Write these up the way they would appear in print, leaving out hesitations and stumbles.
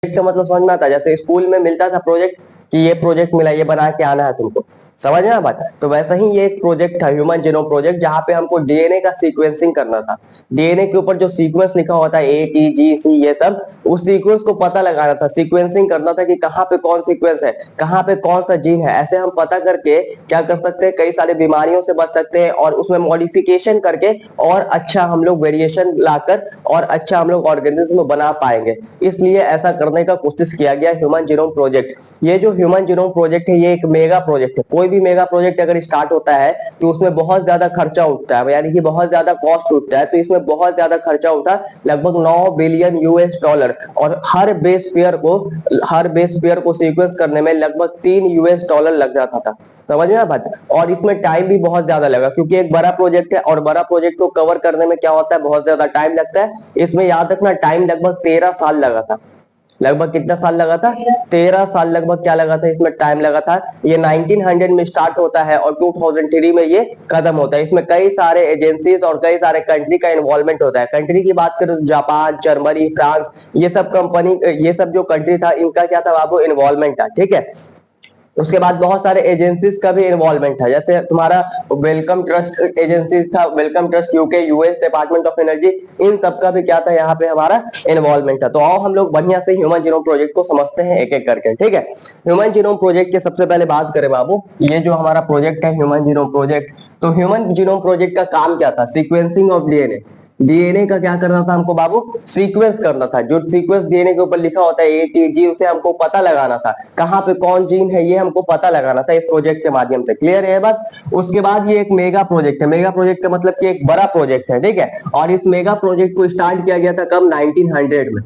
का मतलब समझ में आता है। जैसे स्कूल में मिलता था प्रोजेक्ट कि ये प्रोजेक्ट मिला, ये बना के आना है तुमको, समझ में बात। तो वैसा ही ये एक प्रोजेक्ट था ह्यूमन जीनोम प्रोजेक्ट, जहाँ पे हमको डीएनए का सीक्वेंसिंग करना था। डीएनए के ऊपर जो सीक्वेंस लिखा होता है ATGC ये सब, उस सीक्वेंस को पता लगाना था, सीक्वेंसिंग करना था कि कहाँ पे कौन सीक्वेंस है, कहाँ पे कौन सा जीन है। ऐसे हम पता करके क्या कर सकते हैं, कई सारे बीमारियों से बच सकते हैं और उसमें मॉडिफिकेशन करके और अच्छा हम लोग वेरिएशन लाकर और अच्छा हम लोग ऑर्गेनिज्म बना पाएंगे। इसलिए ऐसा करने का कोशिश किया गया ह्यूमन जीनोम प्रोजेक्ट। ये जो ह्यूमन जीनोम प्रोजेक्ट है ये एक मेगा प्रोजेक्ट है। कोई भी मेगा प्रोजेक्ट अगर स्टार्ट होता है तो उसमें बहुत ज्यादा खर्चा उठता है, यानी कि बहुत ज्यादा कॉस्ट उठता है। तो इसमें बहुत ज्यादा खर्चा उठा, लगभग 9 बिलियन US डॉलर, और हर बेस पेयर को सीक्वेंस करने में लगभग 3 US डॉलर लग जाता था, समझ में बात। और इसमें टाइम भी बहुत ज्यादा लगा, क्योंकि एक बड़ा प्रोजेक्ट है और बड़ा प्रोजेक्ट को कवर करने में क्या होता है, बहुत ज्यादा टाइम लगता है। इसमें याद रखना टाइम लगभग 13 साल लगा था। लगभग कितना साल लगा था, 13 साल लगभग क्या लगा था, इसमें टाइम लगा था। ये 1900 में स्टार्ट होता है और 2003 में ये खत्म होता है। इसमें कई सारे एजेंसीज और कई सारे कंट्री का इन्वॉल्वमेंट होता है। कंट्री की बात करें तो जापान, जर्मनी, फ्रांस, ये सब कंपनी, ये सब जो कंट्री था इनका क्या था बाबू, इन्वॉल्वमेंट था, ठीक है। उसके बाद बहुत सारे एजेंसीज का भी इन्वॉल्वमेंट था, जैसे तुम्हारा वेलकम ट्रस्ट एजेंसीज था, Wellcome Trust UK, US Department of Energy, इन सब का भी क्या था यहाँ पे हमारा इन्वॉल्वमेंट था। तो आओ हम लोग बढ़िया से ह्यूमन जीनोम प्रोजेक्ट को समझते हैं एक एक करके, ठीक है। ह्यूमन जीनोम प्रोजेक्ट के सबसे पहले बात करें बाबू, ये जो हमारा प्रोजेक्ट है ह्यूमन जीनोम प्रोजेक्ट, तो ह्यूमन जीनोम प्रोजेक्ट का काम क्या था, सीक्वेंसिंग ऑफ डीएनए। डीएनए का क्या करना था हमको बाबू, सीक्वेंस करना था। जो सीक्वेंस डीएनए के ऊपर लिखा होता है ATG, उसे हमको पता लगाना था, कहाँ पे कौन जीन है ये हमको पता लगाना था इस प्रोजेक्ट के माध्यम से। क्लियर है ये बात। उसके बाद ये एक मेगा प्रोजेक्ट है। मेगा प्रोजेक्ट का मतलब कि एक बड़ा प्रोजेक्ट है, ठीक है। और इस मेगा प्रोजेक्ट को स्टार्ट किया गया था कब, 1900 में।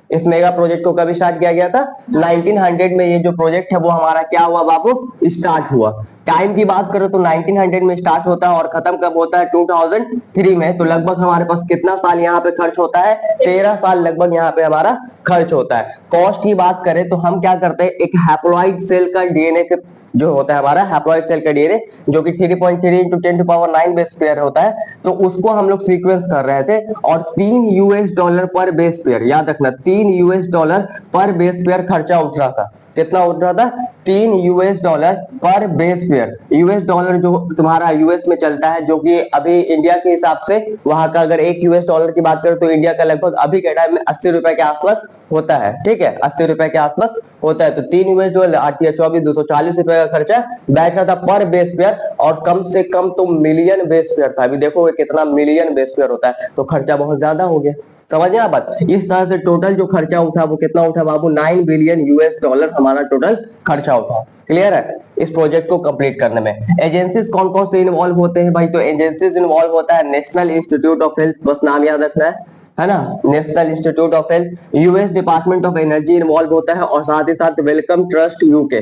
इस मेगा प्रोजेक्ट को कब स्टार्ट किया गया था, 1900 में। ये जो प्रोजेक्ट है वो हमारा क्या हुआ बाबू, स्टार्ट हुआ। टाइम की बात करो तो 1900 में स्टार्ट होता है और खत्म कब होता है, 2003 में। तो लगभग हमारे पास कितना साल यहाँ पे खर्च होता है, 13 साल लगभग यहाँ पे हमारा खर्च होता है। कॉस्ट की बात करें तो हम क्या करते हैं, एक हैप्लॉइड सेल का डीएनए के जो होता है हमारा हैप्लॉइड सेल का डीएनए, जो कि 3.3 × 10⁹ बेस पेयर होता है, तो उसको हम लोग सीक्वेंस कर रहे थे। और 3 US डॉलर पर बेस पेयर, याद रखना 3 US डॉलर पर बेस पेयर खर्चा उठ रहा था। कितना उठ रहा था, 3 US डॉलर पर बेस पेयर। US डॉलर जो तुम्हारा यूएस में चलता है, जो कि अभी इंडिया के हिसाब से वहां का अगर 1 US डॉलर की बात करें तो इंडिया का लगभग अभी के टाइम में 80 रुपए के आसपास होता है, ठीक है, 80 रुपए के आसपास होता है। तो 3 US डॉलर 8 या 24, 240 रुपए का खर्चा बैठ रहा था पर बेस पेयर, और कम से कम तो मिलियन बेस पेयर था। अभी देखो कितना मिलियन बेस पेयर होता है, तो खर्चा बहुत ज्यादा हो गया, समझ में बात। इस तरह से टोटल जो खर्चा उठा वो कितना उठा बाबू, 9 बिलियन US डॉलर हमारा टोटल खर्चा उठा। क्लियर है इस प्रोजेक्ट को कंप्लीट करने में। एजेंसीज कौन कौन से इन्वॉल्व होते हैं भाई, तो एजेंसीज इन्वॉल्व होता है नेशनल इंस्टीट्यूट ऑफ हेल्थ, बस नाम याद रखना है ना, national institute of health. US Department of energy involve होता है, और साथ ही साथ वेलकम ट्रस्ट यूके।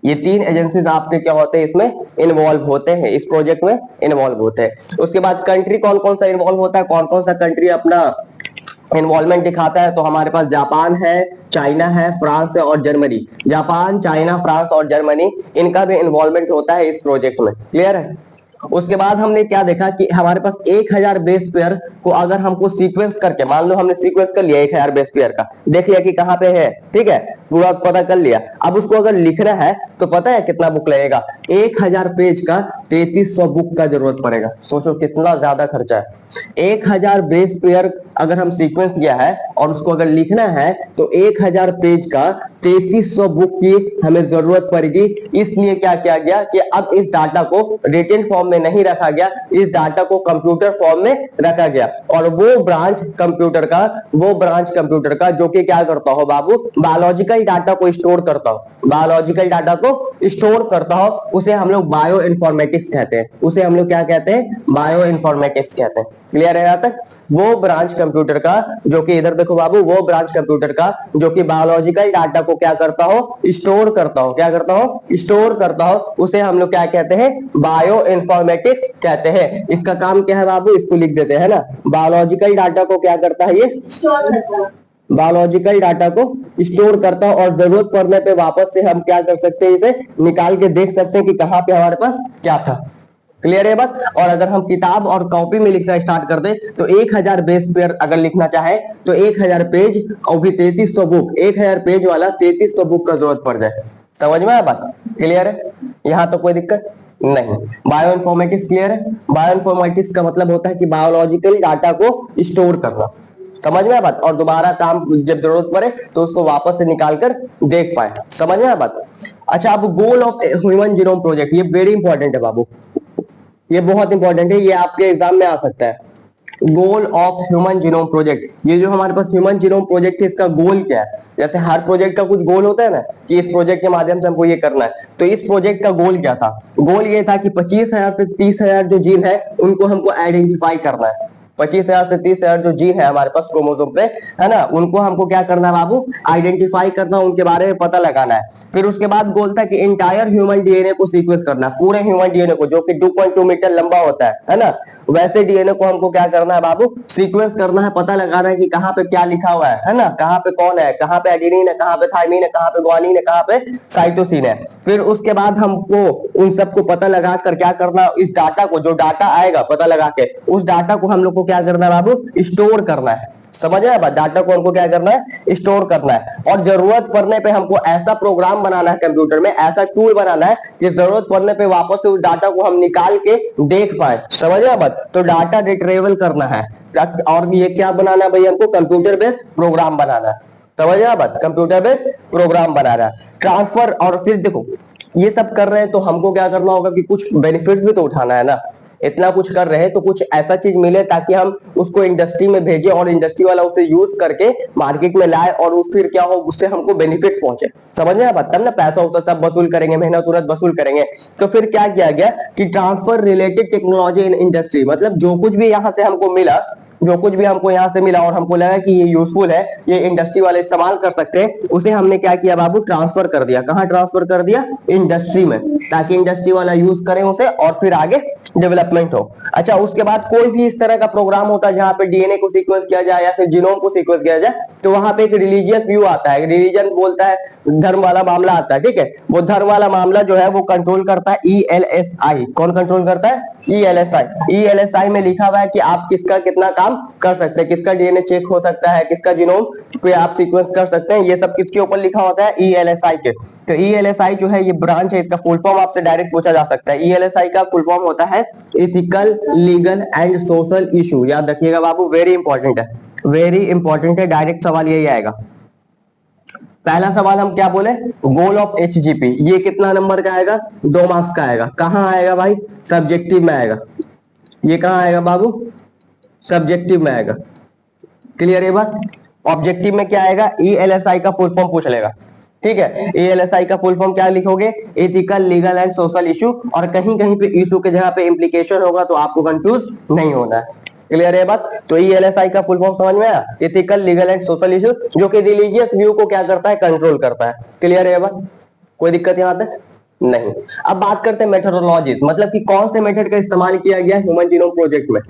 ये 3 एजेंसीज आपके क्या होते हैं, इसमें इन्वॉल्व होते हैं, इस प्रोजेक्ट में इन्वॉल्व होते हैं। उसके बाद कंट्री कौन कौन सा इन्वॉल्व होता है, कौन कौन सा कंट्री अपना इन्वॉल्वमेंट दिखाता है, तो हमारे पास जापान है, चाइना है, फ्रांस है और जर्मनी। जापान, चाइना, फ्रांस और जर्मनी, इनका भी इन्वॉल्वमेंट होता है इस प्रोजेक्ट में। क्लियर है। उसके बाद हमने क्या देखा कि हमारे पास 1000 बेस पेयर को अगर हमको सीक्वेंस करके, मान लो हमने सीक्वेंस कर लिया 1000 बेस पेयर का, देख लिया कि कहाँ पे है, ठीक है, पूरा पता कर लिया। अब उसको अगर लिखना है तो पता है कितना बुक लगेगा, 1000 पेज का 3300 बुक का जरूरत पड़ेगा। सोचो कितना ज्यादा खर्चा है। 1000 बेस पेयर अगर हम सीक्वेंस किया है और उसको अगर लिखना है तो 1000 पेज का 3300 बुक की हमें जरूरत पड़ेगी। इसलिए क्या किया गया कि अब इस डाटा को रिटन फॉर्म में नहीं रखा गया, इस डाटा को कंप्यूटर फॉर्म में रखा गया। और वो ब्रांच कंप्यूटर का जो कि क्या करता हो बाबू, बायोलॉजिकल डाटा को स्टोर करता हो, बायोलॉजिकल डाटा को स्टोर करता हो, उसे हम लोग बायो इन्फॉर्मेटिक्स कहते हैं। उसे हम लोग क्या कहते हैं, बायो इन्फॉर्मेटिक्स कहते हैं। क्लियर है यहाँ तक। वो ब्रांच कंप्यूटर का जो कि, इधर देखो बाबू, वो ब्रांच कंप्यूटर का जो कि बायोलॉजिकल डाटा को क्या करता हो, स्टोर करता हो, क्या करता हो, स्टोर करता हो, उसे हम लोग क्या कहते हैं, बायो इन्फॉर्मेटिक्स कहते हैं। इसका काम क्या है बाबू, इसको लिख देते हैं ना, बायोलॉजिकल डाटा को क्या करता है, ये स्टोर करता है, बायोलॉजिकल डाटा को स्टोर करता है। और जरूरत पड़ने पे वापस से हम क्या कर सकते हैं, इसे निकाल के देख सकते हैं कि कहाँ पे हमारे पास क्या था। क्लियर है बात। और अगर हम किताब और कॉपी में लिखना स्टार्ट कर दे तो 1000 बेस पेयर अगर लिखना चाहे तो 1000 पेज और भी 3300 बुक, 1000 पेज वाला 3300 बुक का जरूरत पड़ जाए। समझ में आया बात? क्लियर है, यहाँ तो कोई दिक्कत नहीं। बायो इन्फॉर्मेटिक्स क्लियर है। बायो इन्फॉर्मेटिक्स का मतलब होता है कि बायोलॉजिकल डाटा को स्टोर करना। समझ में आया बात? और दोबारा काम जब जरूरत पड़े तो उसको वापस से निकाल कर देख पाए। समझ में आया बात? अच्छा, अब goal of human genome project, ये वेरी इंपॉर्टेंट है बाबू, ये बहुत इंपॉर्टेंट है, ये आपके एग्जाम में आ सकता है। Goal of human genome project, ये जो हमारे पास ह्यूमन जीनोम प्रोजेक्ट है इसका गोल क्या है? जैसे हर प्रोजेक्ट का कुछ गोल होता है ना कि इस प्रोजेक्ट के माध्यम से हमको ये करना है, तो इस प्रोजेक्ट का गोल क्या था? गोल ये था कि 25,000 से 30,000 जो जीन है उनको हमको आइडेंटिफाई करना है। 25,000 से 30,000 जो जीन है हमारे पास क्रोमोसोम पे, है ना, उनको हमको क्या करना है बाबू? आइडेंटिफाई करना, उनके बारे में पता लगाना है। फिर उसके बाद गोल था कि इंटायर ह्यूमन डीएनए को सीक्वेंस करना, पूरे ह्यूमन डीएनए को, जो कि 2.2 मीटर लंबा होता है ना, वैसे डीएनए को हमको क्या करना है बाबू? सीक्वेंस करना है, पता लगाना है कि कहाँ पे क्या लिखा हुआ है ना, कहाँ पे कौन है, कहाँ पे एडेनिन है, कहाँ पे थाइमिन है, कहाँ पे ग्वानिन है, कहाँ पे साइटोसिन है। फिर उसके बाद हमको उन सबको पता लगा कर क्या करना, इस डाटा को, जो डाटा आएगा पता लगा के, उस डाटा को हम लोग को क्या करना है बाबू? स्टोर करना है। समझ आया बात? डाटा को हमको क्या करना है? स्टोर करना है। और जरूरत पड़ने पे हमको ऐसा प्रोग्राम बनाना है कंप्यूटर में, ऐसा टूल बनाना है कि जरूरत पड़ने पे वापस से उस डाटा को हम निकाल के देख पाए। समझ आया बात? तो डाटा रिट्रीवल करना है। और ये क्या बनाना है भाई? हमको कंप्यूटर बेस्ड प्रोग्राम बनाना है। समझ आया बात? कंप्यूटर बेस्ड प्रोग्राम बनाना है। ट्रांसफर, और फिर देखो ये सब कर रहे हैं तो हमको क्या करना होगा कि कुछ बेनिफिट्स भी तो उठाना है ना। इतना कुछ कर रहे हैं तो कुछ ऐसा चीज मिले ताकि हम उसको इंडस्ट्री में भेजें और इंडस्ट्री वाला उसे यूज करके मार्केट में लाए और उस फिर क्या हो, उससे हमको बेनिफिट पहुंचे। समझ में आया? तब ना पैसा होता सब वसूल करेंगे, मेहनत तुरंत वसूल करेंगे। तो फिर क्या किया गया कि transfer related technology in industry, मतलब जो कुछ भी यहाँ से हमको मिला, जो कुछ भी हमको यहाँ से मिला और हमको लगा कि ये यूजफुल है, ये इंडस्ट्री वाले इस्तेमाल कर सकते हैं, उसे हमने क्या किया बाबू? ट्रांसफर कर दिया। कहाँ ट्रांसफर कर दिया? इंडस्ट्री में, ताकि इंडस्ट्री वाला यूज करे उसे और फिर आगे डेवलपमेंट हो। अच्छा, उसके बाद कोई भी इस तरह का प्रोग्राम होता है जहां पे डीएनए को सीक्वेंस किया जाए या फिर जीनोम को सीक्वेंस किया जाए, तो वहां पे एक रिलीजियस व्यू आता है। रिलीजन बोलता है, धर्म वाला मामला आता है, ठीक है। वो धर्म वाला मामला जो है वो कंट्रोल करता है ईएलएसआई। कौन कंट्रोल करता है? ईएलएसआई। ईएलएसआई में लिखा हुआ है कि आप किसका कितना काम कर सकते हैं, किसका डीएनए चेक हो सकता है, किसका जीनोम पे आप सीक्वेंस कर सकते हैं, ये सब किसके ऊपर लिखा होता है? ईएलएसआई के। तो ईएलएसआई जो है ये ब्रांच है, इसका फुल फॉर्म आपसे डायरेक्ट पूछा जा सकता है। ईएलएसआई का फुल फॉर्म होता है ethical, legal and social issue. याद रखिएगा बाबू, वेरी इंपॉर्टेंट है, वेरी इंपॉर्टेंट है। डायरेक्ट सवाल यही आएगा। पहला सवाल हम क्या बोले? गोल ऑफ एचजीपी, ये कितना नंबर का आएगा? 2 मार्क्स का आएगा। कहाँ आएगा भाई? सब्जेक्टिव में आएगा। ये कहाँ आएगा बाबू? सब्जेक्टिव में आएगा। क्लियर है बात? ऑब्जेक्टिव में क्या आएगा? ईएलएसआई का फुल फॉर्म पूछ लेगा, ठीक है। ईएलएसआई का फुल फॉर्म क्या लिखोगे? Ethical, legal and social issue, और कहीं कहीं पे इशू के जगह पे इंप्लीकेशन होगा तो आपको कंफ्यूज नहीं होना है। क्लियर है बात? तो ईएलएसआई का फुल फॉर्म समझ में आया? Ethical, legal and social issue, जो कि रिलीजियस व्यू को क्या करता है? कंट्रोल करता है। क्लियर है बात? कोई दिक्कत यहां तक नहीं। अब बात करते हैं मेथोडोलॉजीज, मतलब कि कौन से मेथड का इस्तेमाल किया गया ह्यूमन जीनोम प्रोजेक्ट में।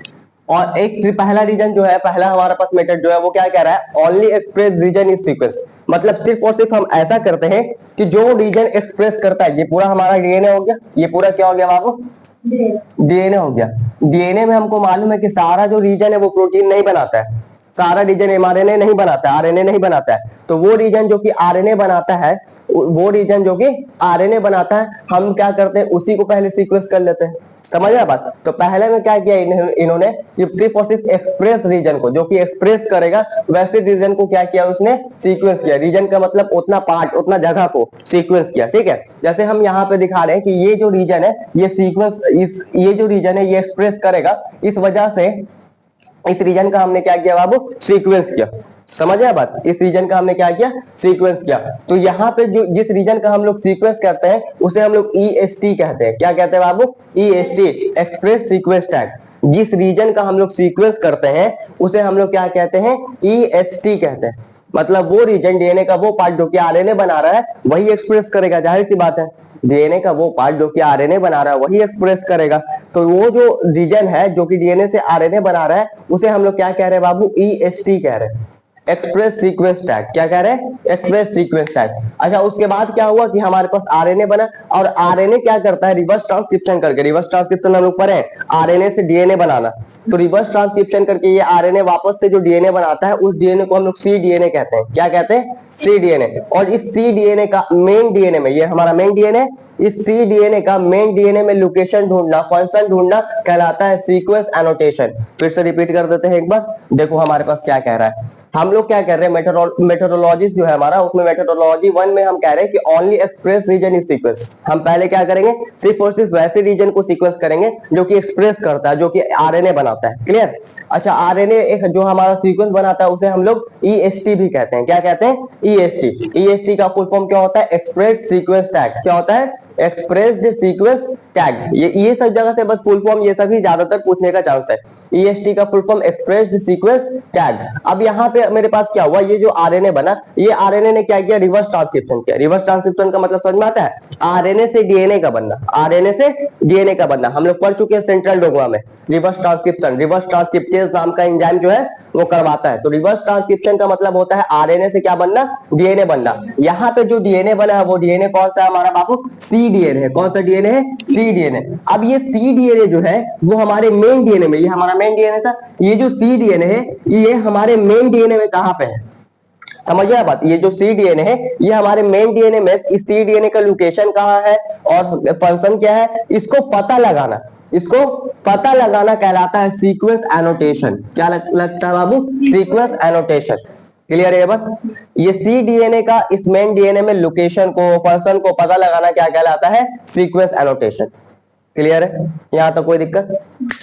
और एक पहला रीजन जो है, पहला हमारा पास मेथड जो है वो क्या कह रहा है? Only express reason is sequence, मतलब सिर्फ और सिर्फ हम ऐसा करते हैं कि जो रीजन एक्सप्रेस करता है, ये पूरा हमारा डीएनए हो गया, ये पूरा क्या हो गया बाबू? डीएनए हो गया। डीएनए में हमको मालूम है कि सारा जो रीजन है वो प्रोटीन नहीं बनाता है, सारा रीजन एमआरएनए नहीं बनाता है, आरएनए नहीं बनाता है। तो वो रीजन जो कि आरएनए बनाता है, वो रीजन जो कि आरएनए बनाता है, हम क्या करते हैं? उसी को पहले सीक्वेंस कर लेते हैं। समझ आया बात? तो पहले में क्या किया इन्होंने? सिर्फ और सिर्फ एक्सप्रेस रीजन को, जो कि एक्सप्रेस करेगा वैसे रीजन को क्या किया? उसने सीक्वेंस किया। रीजन का मतलब उतना पार्ट, उतना जगह को सीक्वेंस किया, ठीक है। जैसे हम यहाँ पे दिखा रहे हैं कि ये जो रीजन है ये सीक्वेंस, ये जो रीजन है ये एक्सप्रेस करेगा, इस वजह से इस रीजन का हमने क्या किया बाबू? सीक्वेंस किया। समझ आया बात? इस रीजन का हमने क्या किया? सीक्वेंस किया। तो यहाँ पे जो जिस रीजन का हम लोग सीक्वेंस करते हैं उसे हम लोग ईएसटी कहते हैं। क्या कहते हैं बाबू? EST, express sequence tag. जिस रीजन का हम लोग सीक्वेंस करते हैं उसे हम लोग क्या कहते हैं? ईएसटी कहते हैं। मतलब वो रीजन, डीएनए का वो पार्ट जो कि आरएनए बना रहा है वही एक्सप्रेस करेगा, जाहिर सी बात है। डीएनए का वो पार्ट जो कि आरएनए बना रहा है वही एक्सप्रेस करेगा। तो वो जो रीजन है जो कि डीएनए से आरएनए बना रहा है उसे हम लोग क्या कह रहे हैं बाबू? ईएसटी कह रहे हैं। Express sequence tag. क्या कह रहे हैं? Express sequence tag. अच्छा, उसके बाद क्या हुआ कि हमारे पास आरएनए बना, और आरएनए क्या करता है? रिवर्स ट्रांसक्रिप्शन करके, रिवर्स ट्रांसक्रिप्शन हम लोग पढ़े आरएनए से डीएनए बनाना, तो रिवर्स ट्रांसक्रिप्शन करके ये आरएनए वापस से जो डीएनए बनाता है, उस डीएनए को हम लोग सी डीएनए कहते हैं। क्या कहते हैं? सी डीएनए। और इस सी डीएनए का मेन डीएनए में, ये हमारा मेन डीएनए, इस सी डीएनए का मेन डीएनए में लोकेशन ढूंढना, फंक्शन ढूंढना कहलाता है सीक्वेंस एनोटेशन। फिर से रिपीट कर देते हैं एक बार, देखो हमारे पास क्या कह रहा है। हम लोग क्या कर रहे हैं, मेथोडोलॉजी जो है हमारा, उसमें मेथोडोलॉजी 1 में हम कह रहे हैं कि only express reason is sequence. हम पहले क्या करेंगे? सिर्फ और सिर्फ वैसे रीजन को सीक्वेंस करेंगे जो कि एक्सप्रेस करता है, जो कि आरएनए बनाता है। क्लियर? अच्छा, आरएनए एक जो हमारा सीक्वेंस बनाता है उसे हम लोग ईएसटी भी कहते हैं। क्या कहते हैं? ईएसटी। ईएसटी का फुल फॉर्म क्या होता है? Express sequence tag. क्या होता है? Expressed sequence tag. ये सब जगह से बस फुल फॉर्म ये सभी ज्यादातर पूछने का चांस है। ईएसटी का full form expressed sequence tag. अब यहाँ पे मेरे पास क्या हुआ, ये जो आरएनए बना, ये आरएनए ने क्या किया? रिवर्स ट्रांसक्रिप्शन किया। रिवर्स ट्रांसक्रिप्शन का मतलब समझ में आता है? आरएनए से डीएनए का बनना, आरएनए से डीएनए का बनना। हम लोग पढ़ चुके हैं सेंट्रल डोग्मा में रिवर्स ट्रांसक्रिप्शन, रिवर्स ट्रांसक्रिप्टेज नाम का एंजाइम जो है वो करवाता है। तो रिवर्स ट्रांसक्रिप्शन का मतलब होता है आरएनए से क्या बनना? डीएनए बनना। यहाँ पे जो डीएनए बना है वो डीएनए कौन सा है हमारा बाबू? सी डीएनए है। कौन सा डीएनए है? सी डीएनए। अब ये सी डीएनए जो है वो हमारे मेन डीएनए में, ये हमारा मेन डीएनए था, ये जो सी डीएनए है ये हमारे मेन डीएनए में कहां पे है? समझिए बात, ये जो सी डीएनए है ये हमारे मेन डीएनए में, इस सी डीएनए का लोकेशन कहां है और फंक्शन क्या है, इसको पता लगाना, इसको पता लगाना कहलाता है सीक्वेंस एनोटेशन। क्या लगता है बाबू? Sequence annotation. क्लियर है बस? ये सी डीएनए का इस मेन डीएनए में लोकेशन को, फंक्शन को पता लगाना क्या कहलाता है? Sequence annotation. क्लियर है? यहां तक कोई दिक्कत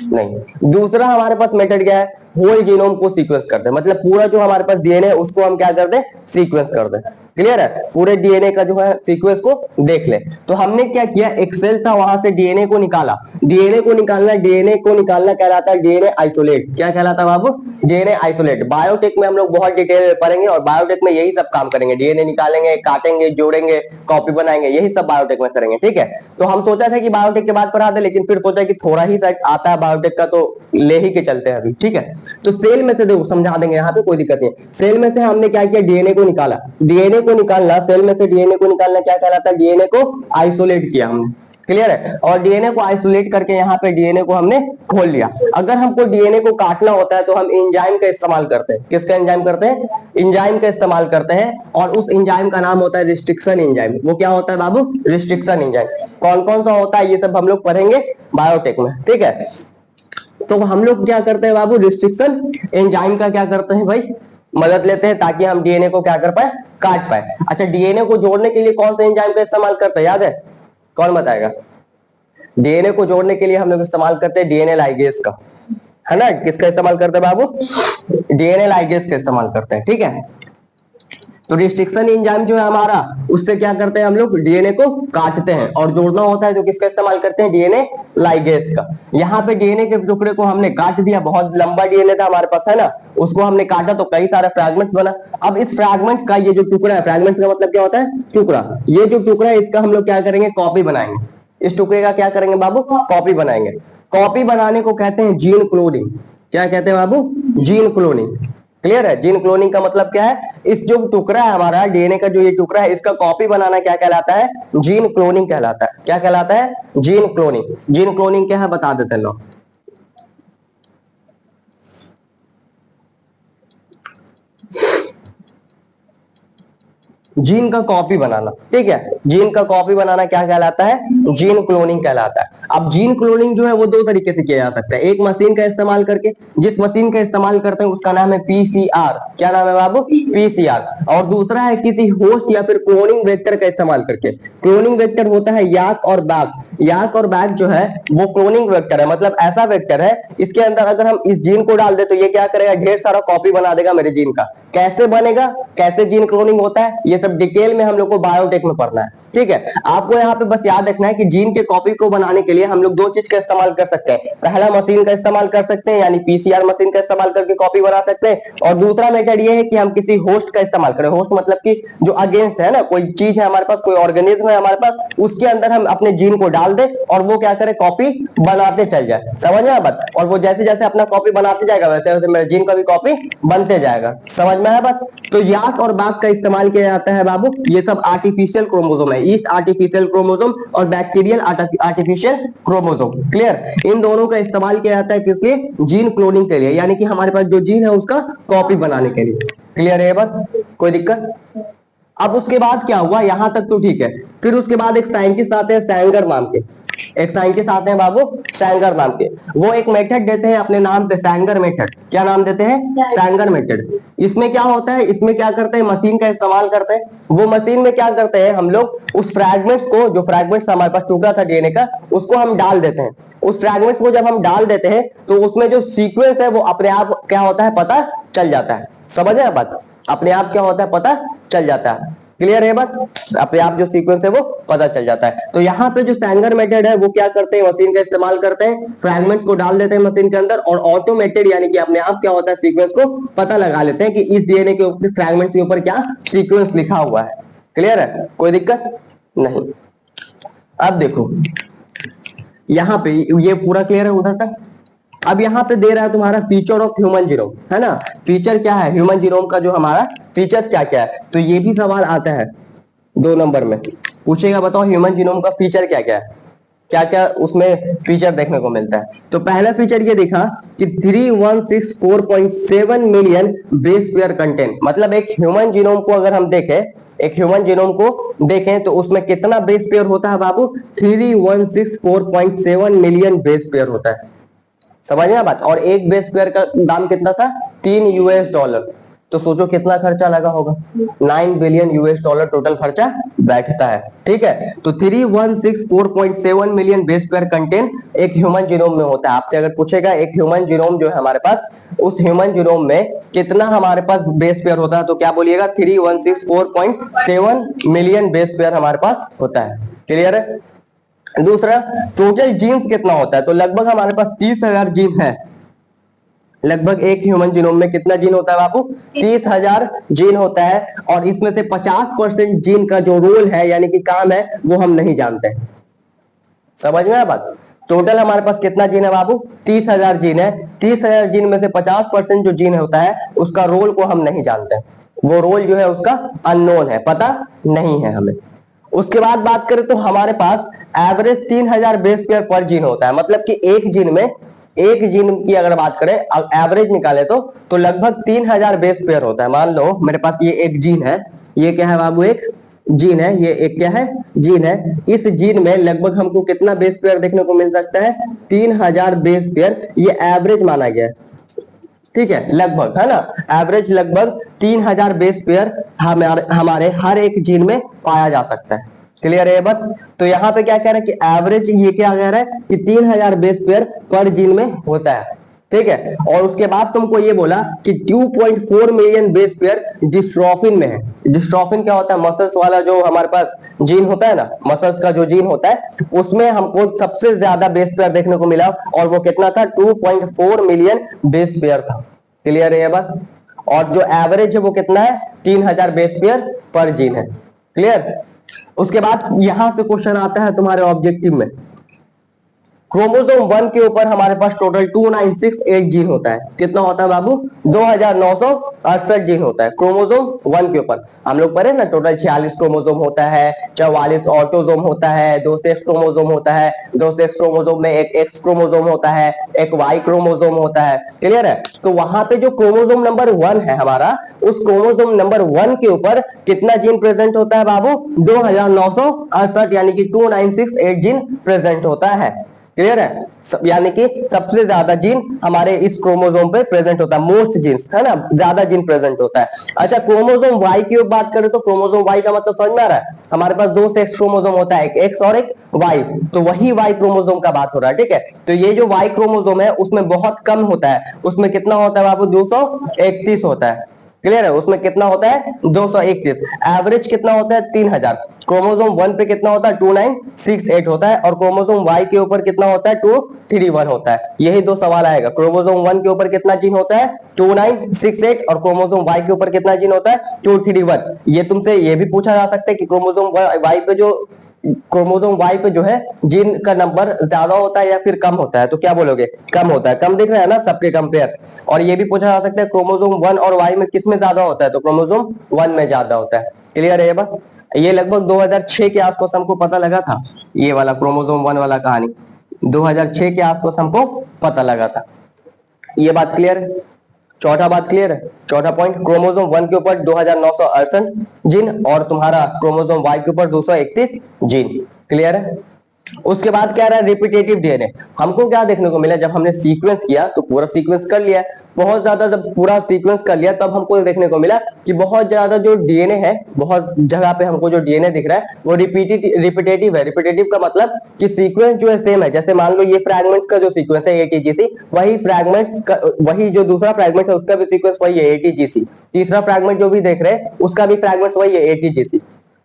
नहीं। दूसरा हमारे पास मेथड क्या है? होल जीनोम को सीक्वेंस करते हैं, मतलब पूरा जो हमारे पास डीएनए है उसको हम क्या करते हैं? सीक्वेंस करते हैं। क्लियर है? पूरे डीएनए का जो है सीक्वेंस को देख ले। तो हमने क्या किया, एक सेल था वहां से डीएनए को निकाला। डीएनए को निकालना, डीएनए को निकालना कहलाता है डीएनए आइसोलेट। क्या कहलाता है बाबू? DNA isolate. बायोटेक में हम लोग बहुत डिटेल में पढ़ेंगे और बायोटेक में यही सब काम करेंगे, डीएनए निकालेंगे, काटेंगे, जोड़ेंगे, कॉपी बनाएंगे, यही सब बायोटेक में करेंगे। ठीक है? तो हम सोचा था कि बायोटेक के बाद पढ़ा दे, लेकिन फिर सोचा कि थोड़ा ही शायद आता है बायोटेक का, तो ले ही के चलते हैं अभी। ठीक है? तो सेल में से देखो समझा देंगे, यहाँ पे कोई दिक्कत नहीं। सेल में से हमने क्या किया? डीएनए को निकाला। डीएनए को निकालना, सेल में से डीएनए को निकालना क्या कहलाता है? डीएनए को आइसोलेट किया हमने। क्लियर है? और डीएनए को आइसोलेट करके यहाँ पे डीएनए को हमने खोल लिया। अगर हमको डीएनए को काटना होता है तो हम एंजाइम का इस्तेमाल करते हैं। किसका एंजाइम करते हैं? एंजाइम का इस्तेमाल करते हैं, और उस एंजाइम का नाम होता है रिस्ट्रिक्शन एंजाइम। वो क्या होता है बाबू? Restriction enzyme. कौन कौन सा होता है ये सब हम लोग पढ़ेंगे बायोटेक में। ठीक है? तो हम लोग क्या करते हैं बाबू? रिस्ट्रिक्शन एंजाइम का क्या करते हैं भाई? मदद लेते हैं ताकि हम डीएनए को क्या कर पाए? काट पाए। अच्छा, डीएनए को जोड़ने के लिए कौन सा एंजाइम का इस्तेमाल करते हैं, याद है? कौन बताएगा? डीएनए को जोड़ने के लिए हम लोग इस्तेमाल करते हैं डीएनए लाइगेज का, है ना? किसका इस्तेमाल करते हैं बाबू? डीएनए लाइगेज का इस्तेमाल करते हैं। ठीक है? तो रिस्ट्रिक्शन एंजाइम जो है हमारा, उससे क्या करते हैं हम लोग? डीएनए को काटते हैं, और जोड़ना होता है जो किसका इस्तेमाल करते हैं? डीएनए लाइगेज का। यहाँ पे डीएनए के टुकड़े को हमने काट दिया, बहुत लंबा डीएनए था हमारे पास, है ना? उसको हमने काटा तो कई सारे फ्रैगमेंट्स बना। अब इस फ्रैगमेंट्स का ये जो टुकड़ा है, फ्रैगमेंट्स का मतलब क्या होता है? टुकड़ा। ये जो टुकड़ा है इसका हम लोग क्या करेंगे? कॉपी बनाएंगे। इस टुकड़े का क्या करेंगे बाबू? कॉपी बनाएंगे। कॉपी बनाने को कहते हैं जीन क्लोनिंग। क्या कहते हैं बाबू? Gene cloning. क्लियर है? जीन क्लोनिंग का मतलब क्या है? इस जो टुकड़ा है हमारा डीएनए का, जो ये टुकड़ा है, इसका कॉपी बनाना क्या कहलाता है? जीन क्लोनिंग कहलाता है। क्या कहलाता है? Gene cloning. जीन क्लोनिंग क्या है बता देते हैं लोग। जीन का कॉपी बनाना। ठीक है? जीन का कॉपी बनाना क्या कहलाता है? जीन क्लोनिंग कहलाता है। अब जीन क्लोनिंग जो है वो दो तरीके से किया जा सकता है। एक मशीन का इस्तेमाल करके, जिस मशीन का इस्तेमाल करते हैं उसका नाम है पीसीआर। क्या नाम है बाबू? पीसीआर। और दूसरा है किसी होस्ट या फिर क्लोनिंग वेक्टर का इस्तेमाल करके। क्लोनिंग वेक्टर होता है याक और बैक। याक और बैक जो है वो क्लोनिंग वेक्टर है, मतलब ऐसा वेक्टर है इसके अंदर अगर हम इस जीन को डाल दे तो ये क्या करेगा? ढेर सारा कॉपी बना देगा मेरे जीन का। कैसे बनेगा? कैसे जीन क्लोनिंग होता है? ये सब डिटेल में हम लोग को बायोटेक में पढ़ना है। ठीक है, आपको यहाँ पे बस याद रखना है कि जीन के कॉपी को बनाने के लिए हम लोग दो चीज का इस्तेमाल कर सकते हैं। पहला मशीन का इस्तेमाल कर सकते हैं, यानी पीसीआर मशीन का इस्तेमाल करके कॉपी बना सकते हैं, और दूसरा मेथड ये है कि हम किसी होस्ट का इस्तेमाल करें। होस्ट मतलब कि जो अगेंस्ट है ना, कोई चीज है हमारे पास, कोई ऑर्गेनिज्म है हमारे पास, उसके अंदर हम अपने जीन को डाल दें और वो क्या करे, कॉपी बनाते चल जाए। समझ में आया बात? और वो जैसे जैसे अपना कॉपी बनाते जाएगा वैसे वैसे मेरे जीन का भी कॉपी बनते जाएगा। समझ में आया बात? तो याक और बाक का इस्तेमाल किया जाता है बाबू, ये सब आर्टिफिशियल क्रोमोसोम है, ईस्ट आर्टिफिशियल क्रोमोसोम और बैक्टीरियल आर्टिफिशियल क्रोमोसोम। क्लियर? इन दोनों का इस्तेमाल किया जाता है किसके? जीन क्लोनिंग के लिए, यानी कि हमारे पास जो जीन है उसका कॉपी बनाने के लिए। क्लियर है बात? कोई दिक्कत? अब उसके बाद क्या हुआ, यहां तक तो ठीक है। फिर उसके बाद एक साइंटिस्ट आते हैं सैंगर नाम के, एक साइंटिस्ट आते हैं बाबू सैंगर नाम के। वो एक मेथड देते हैं अपने नाम पे, सैंगर मेथड। क्या नाम देते हैं? Sanger method. इसमें क्या होता है, इसमें क्या करते हैं, मशीन का इस्तेमाल करते हैं। वो मशीन में क्या करते हैं, हम लोग उस फ्रैगमेंट्स को, जो फ्रैगमेंट्स हमारे पास टुकड़ा था डीएनए का, उसको हम डाल देते हैं। उस फ्रैगमेंट्स को जब हम डाल देते हैं तो उसमें जो सीक्वेंस है वो अपने आप क्या होता है, पता चल जाता है। समझ आया बात? अपने आप क्या होता है, पता चल जाता है। क्लियर है बात? अपने आप जो सीक्वेंस है वो पता चल जाता है। तो यहाँ पे जो सैंगर मेथड है वो क्या करते हैं, मशीन का इस्तेमाल करते हैं, फ्रैगमेंट्स को डाल देते हैं मशीन के अंदर और ऑटोमेटेड यानी कि अपने आप क्या होता है, सीक्वेंस को पता लगा लेते हैं कि इस डीएनए के ऊपर, फ्रैगमेंट्स के ऊपर क्या सीक्वेंस लिखा हुआ है। क्लियर है? कोई दिक्कत नहीं। अब देखो यहाँ पे ये पूरा क्लियर है उधर तक। अब यहाँ पे दे रहा है तुम्हारा फीचर ऑफ ह्यूमन जीनोम, है ना? फीचर क्या है ह्यूमन जीनोम का, जो हमारा फीचर्स क्या क्या है। तो ये भी सवाल आता है 2 नंबर में, पूछेगा बताओ ह्यूमन जीनोम का फीचर क्या क्या है, क्या क्या उसमें फीचर देखने को मिलता है। तो पहला फीचर ये देखा कि 3164.7 मिलियन बेस पेयर कंटेंट। मतलब एक ह्यूमन जीनोम को अगर हम देखें, एक ह्यूमन जीनोम को देखें तो उसमें कितना बेस पेयर होता है बाबू? 3164.7 मिलियन बेस पेयर होता है। समझ में बात? और एक बेस पेयर का दाम कितना था? $3। तो सोचो कितना खर्चा लगा होगा, $9 बिलियन टोटल खर्चा बैठता है। ठीक है, तो 3164.7 मिलियन बेस पेयर कंटेंट एक ह्यूमन जीनोम में होता है। आपसे अगर पूछेगा एक ह्यूमन जीनोम जो है हमारे पास, उस ह्यूमन जीनोम में कितना हमारे पास बेस पेयर होता है, तो क्या बोलिएगा? 3164.7 मिलियन बेस पेयर हमारे पास होता है। क्लियर है? दूसरा, टोटल जीन्स कितना होता है? तो लगभग हमारे पास 30,000 जीन है। लगभग एक ह्यूमन जीनोम में कितना जीन होता है बापू? 30,000 जीन होता है। और इसमें से 50% जीन का जो रोल है यानी कि काम है वो हम नहीं जानते। समझ में आया बात? टोटल हमारे पास कितना जीन है बाबू? 30,000 जीन है। 30,000 जीन में से 50% जो जीन होता है उसका रोल को हम नहीं जानते। वो रोल जो है उसका अननोन है, पता नहीं है हमें। उसके बाद बात करें तो हमारे पास एवरेज 3000 बेस पेयर पर जीन होता है। मतलब कि एक जीन में, एक जीन की अगर बात करें एवरेज निकाले तो लगभग 3000 बेस पेयर होता है। मान लो मेरे पास ये एक जीन है, ये क्या है बाबू? एक जीन है। ये एक क्या है? जीन है। इस जीन में लगभग हमको कितना बेस पेयर देखने को मिल सकता है? 3000 बेस पेयर। ये एवरेज माना गया है, ठीक है, लगभग, है ना? एवरेज लगभग 3000 बेस पेयर हमारे हर एक जीन में पाया जा सकता है। क्लियर है बात? तो यहाँ पे क्या कह रहा है कि एवरेज ये क्या कह रहा है कि 3000 बेस पेयर पर जीन में होता है। ठीक है, और उसके बाद तुमको ये बोला कि 2.4 मिलियन बेस पेयर डिस्ट्रोफिन में है। डिस्ट्रोफिन क्या होता है? मसल्स वाला जो हमारे पास जीन होता है ना, मसल्स का जो जीन होता है उसमें हमको सबसे ज्यादा बेस पेयर देखने को मिला, और वो कितना था? 2.4 मिलियन बेस पेयर था। क्लियर है ये बात? और जो एवरेज है वो कितना है? 3000 बेस पेयर पर जीन है। क्लियर? उसके बाद यहां से क्वेश्चन आता है तुम्हारे ऑब्जेक्टिव में, क्रोमोसोम 1 के ऊपर हमारे पास टोटल 2968 जीन होता है। कितना होता है बाबू? 2968 जीन होता है क्रोमोसोम 1 के ऊपर। हम लोग पढ़े ना, टोटल 46 क्रोमोसोम होता है, 44 ऑटोसोम होता है, 2 सेक्स क्रोमोसोम होता है, 2 सेक्स क्रोमोसोम में एक एक्स क्रोमोसोम होता है, एक वाई क्रोमोसोम होता है। क्लियर है? तो वहां पे जो क्रोमोसोम नंबर 1 है हमारा, उस क्रोमोसोम नंबर 1 के ऊपर कितना जीन प्रेजेंट होता है बाबू? 2968 यानी कि 2968 जीन प्रेजेंट होता है। क्लियर है? यानी कि सबसे ज्यादा जीन हमारे इस क्रोमोसोम पे प्रेजेंट होता है, मोस्ट जीन्स, है ना? ज्यादा जीन प्रेजेंट होता है। अच्छा, क्रोमोसोम वाई की बात करें तो क्रोमोसोम वाई का मतलब समझ में आ रहा है? हमारे पास 2 सेक्स क्रोमोसोम होता है, एक एक्स और एक वाई। तो वही वाई क्रोमोसोम का बात हो रहा है। ठीक है, तो ये जो वाई क्रोमोसोम है उसमें बहुत कम होता है। उसमें कितना होता है बाबू? 231 होता है। क्लियर है? उसमें कितना होता है 231, एवरेज कितना होता है 3000, क्रोमोसोम 1 पे कितना होता है 2968 होता है, और क्रोमोसोम Y के ऊपर कितना होता है 231 होता है। यही दो सवाल आएगा, क्रोमोसोम 1 के ऊपर कितना जीन होता है 2968 और क्रोमोसोम Y के ऊपर कितना जीन होता है 231। ये तुमसे ये भी पूछा जा सकता है कि क्रोमोसोम Y पे जो है जीन का नंबर ज्यादा होता है या फिर कम होता है, तो क्या बोलोगे? कम होता है। कम दिख रहा है ना सबके कंपेयर। और ये भी पूछा जा सकता है क्रोमोसोम 1 और Y में किस में ज्यादा होता है, तो क्रोमोसोम 1 में ज्यादा होता है। क्लियर है ये बात? ये लगभग 2006 के आसपास हमको पता लगा था, ये वाला क्रोमोसोम 1 वाला कहानी 2006 के आसपास हमको पता लगा था। ये बात क्लियर है? चौथा बात क्लियर है? चौथा पॉइंट, क्रोमोसोम 1 के ऊपर 2968 जीन और तुम्हारा क्रोमोसोम Y के ऊपर 231 जीन। क्लियर है? उसके बाद क्या रहा, रिपीटेटिव डीएनए। हमको क्या देखने को मिला, जब हमने सीक्वेंस किया तो पूरा सीक्वेंस कर लिया, बहुत ज्यादा जब पूरा सीक्वेंस कर लिया तब हमको देखने को मिला कि बहुत ज्यादा जो डीएनए है, बहुत जगह पे हमको जो डीएनए दिख रहा है वो रिपीटेटिव है। रिपीटेटिव का मतलब कि सीक्वेंस जो है सेम है। जैसे मान लो ये फ्रैगमेंट्स का जो सीक्वेंस है एटीजीसी, वही फ्रैगमेंट्स का वही जो दूसरा फ्रैगमेंट है उसका भी सीक्वेंस वही है एटीजीसी, तीसरा फ्रैगमेंट जो भी देख रहे हैं उसका भी फ्रैगमेंट्स वही है एटीजीसी।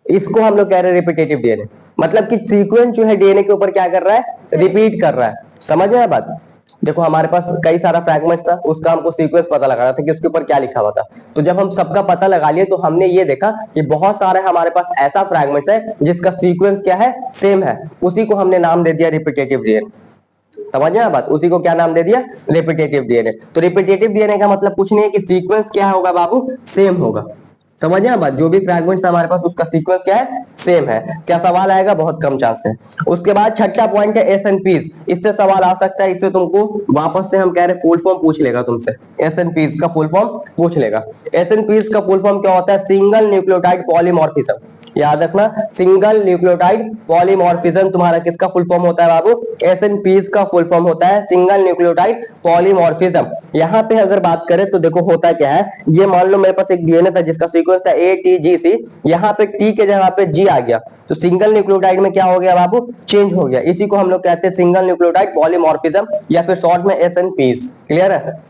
इसको हम लोग कह रहे हैं रिपीटेटिव डीएनए। मतलब कि सीक्वेंस जो है डीएनए के ऊपर क्या कर रहा है, रिपीट कर रहा है। समझ में आया बात? देखो हमारे पास कई सारा फ्रैगमेंट्स था, उसका हमको सीक्वेंस पता लगाना था कि उसके ऊपर क्या लिखा हुआ था। तो जब हम सबका पता लगा लिए तो हमने ये देखा कि बहुत सारे हमारे पास ऐसा फ्रैगमेंट्स है जिसका सीक्वेंस क्या है, सेम है। उसी को हमने नाम दे दिया रिपीटेटिव डीएनए। समझ में आया बात? उसी को क्या नाम दे दिया, रिपीटेटिव डीएनए। तो रिपीटेटिव डीएनए का मतलब कुछ नहीं है कि सीक्वेंस क्या होगा बाबू, सेम होगा। समझ में बात? जो भी फ्रैगमेंट्स हमारे पास उसका सीक्वेंस क्या है, सेम है। क्या सवाल आएगा? बहुत कम चांस है। उसके बाद छठा पॉइंट है एसएनपीज। इससे सवाल आ सकता है, इससे तुमको वापस से हम कह रहे फुल फॉर्म पूछ लेगा तुमसे, एसएनपीज का फुल फॉर्म पूछ लेगा। एसएनपीज का फुल फॉर्म क्या होता है, सिंगल न्यूक्लियोटाइड पॉलीमॉर्फिज्म। याद रखना, सिंगल न्यूक्लियोटाइड पॉलीमॉर्फिज्म तुम्हारा किसका फुल फॉर्म होता है बाबू, एसएनपीज का फुल फॉर्म होता है सिंगल न्यूक्लियोटाइड पॉलीमॉर्फिज्म। यहाँ पे अगर बात करें तो देखो होता क्या है, ये मान लो मेरे पास एक डीएनए था जिसका सीक्वेंस था ATGC, यहाँ पे T के जगह पे G आ गया तो सिंगल न्यूक्लियोटाइड में क्या हो गया बाबू, चेंज हो गया। इसी को हम लोग कहते हैं सिंगल न्यूक्लियोटाइड पॉलीमॉर्फिज्म या फिर शॉर्ट में एसएनपीज। क्लियर है?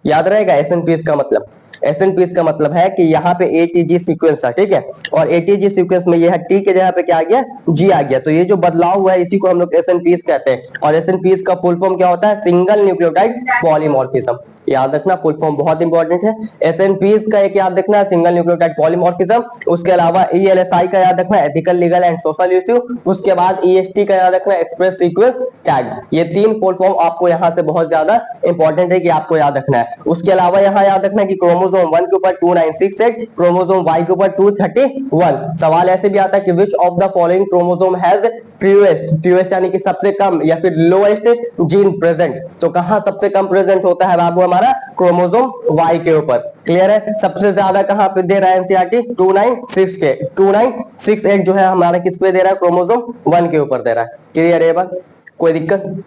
याद रहेगा एसएनपीज का मतलब। एसएनपीज का मतलब है कि यहाँ पे ATG सीक्वेंस था, ठीक है, और ATG सीक्वेंस में ये है T के जगह पे क्या आ गया, G आ गया। तो ये जो बदलाव हुआ है इसी को हम लोग एसएनपीज कहते हैं। और एसएनपीज का फुल फॉर्म क्या होता है, सिंगल न्यूक्लियोटाइड पॉलीमॉर्फिज्म। याद रखना, फुल फॉर्म बहुत इंपॉर्टेंट है। एसएनपीज का एक याद रखना, सिंगल न्यूक्लियोटाइड पॉलीमॉर्फिज्म। उसके अलावा ELSI का याद रखना, ethical legal and social issue. उसके बाद EST का याद रखना, एक्सप्रेस सीक्वेंस टैग। ये तीन फुल फॉर्म आपको यहाँ से बहुत ज्यादा इंपॉर्टेंट है कि आपको याद रखना है। उसके अलावा यहाँ याद रखना कि क्रोमोसोम 1 के ऊपर 2968, क्रोमोसोम Y के ऊपर 231। सवाल ऐसे भी आता है कि which of the following chromosome has fewest यानी कि सबसे कम या फिर लोएस्ट जीन प्रेजेंट। तो कहां सबसे कम प्रेजेंट होता है बाबू, हमारा क्रोमोसोम Y के ऊपर। क्लियर है? सबसे ज्यादा कहां पे दे रहा है एनसीईआरटी, 2968 जो है हमारा किस पे दे रहा है, क्रोमोसोम 1 के ऊपर दे रहा है। क्लियर है बात? कोई दिक्कत?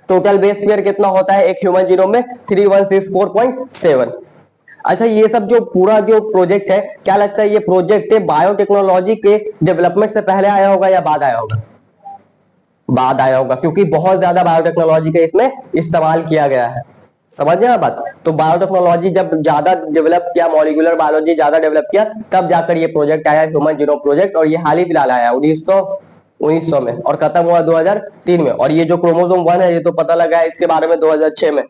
टोटल बेस पेयर कितना होता है एक ह्यूमन जीनोम में, 3164.7। अच्छा, ये सब जो पूरा जो प्रोजेक्ट है, क्या लगता है ये प्रोजेक्ट बायोटेक्नोलॉजी के डेवलपमेंट से पहले आया होगा या बाद आया होगा? बाद आया होगा, क्योंकि बहुत ज्यादा बायोटेक्नोलॉजी का इसमें इस्तेमाल किया गया है। समझ गए बात? तो बायोटेक्नोलॉजी जब ज्यादा डेवलप किया, मॉलिक्यूलर बायोलॉजी ज्यादा डेवलप किया, तब जाकर ये प्रोजेक्ट आया ह्यूमन जीनोम प्रोजेक्ट। और ये हाल ही फिलहाल आया 1900 में और खत्म हुआ 2003 में। और ये जो क्रोमोसोम 1 है ये तो पता लगा है इसके बारे में 2006 में।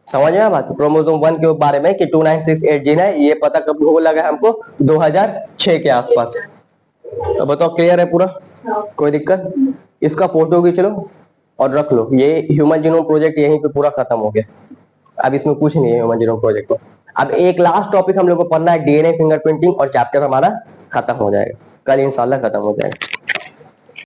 समझ में बात? क्रोमोसोम 1 के बारे में कि 2968 जीन है, ये पता कब हो लगा है हमको, 2006 के आसपास। तो बताओ क्लियर है पूरा? कोई दिक्कत? इसका फोटो खींच लो और रख लो। ये ह्यूमन जीनोम प्रोजेक्ट यहीं पे पूरा खत्म हो गया। अब इसमें कुछ नहीं है ह्यूमन जीनोम प्रोजेक्ट में। अब एक लास्ट टॉपिक हम लोग को पढ़ना है, DNA फिंगरप्रिंटिंग, और चैप्टर हमारा खत्म हो जाएगा। कल इंशाल्लाह खत्म हो जाएगा।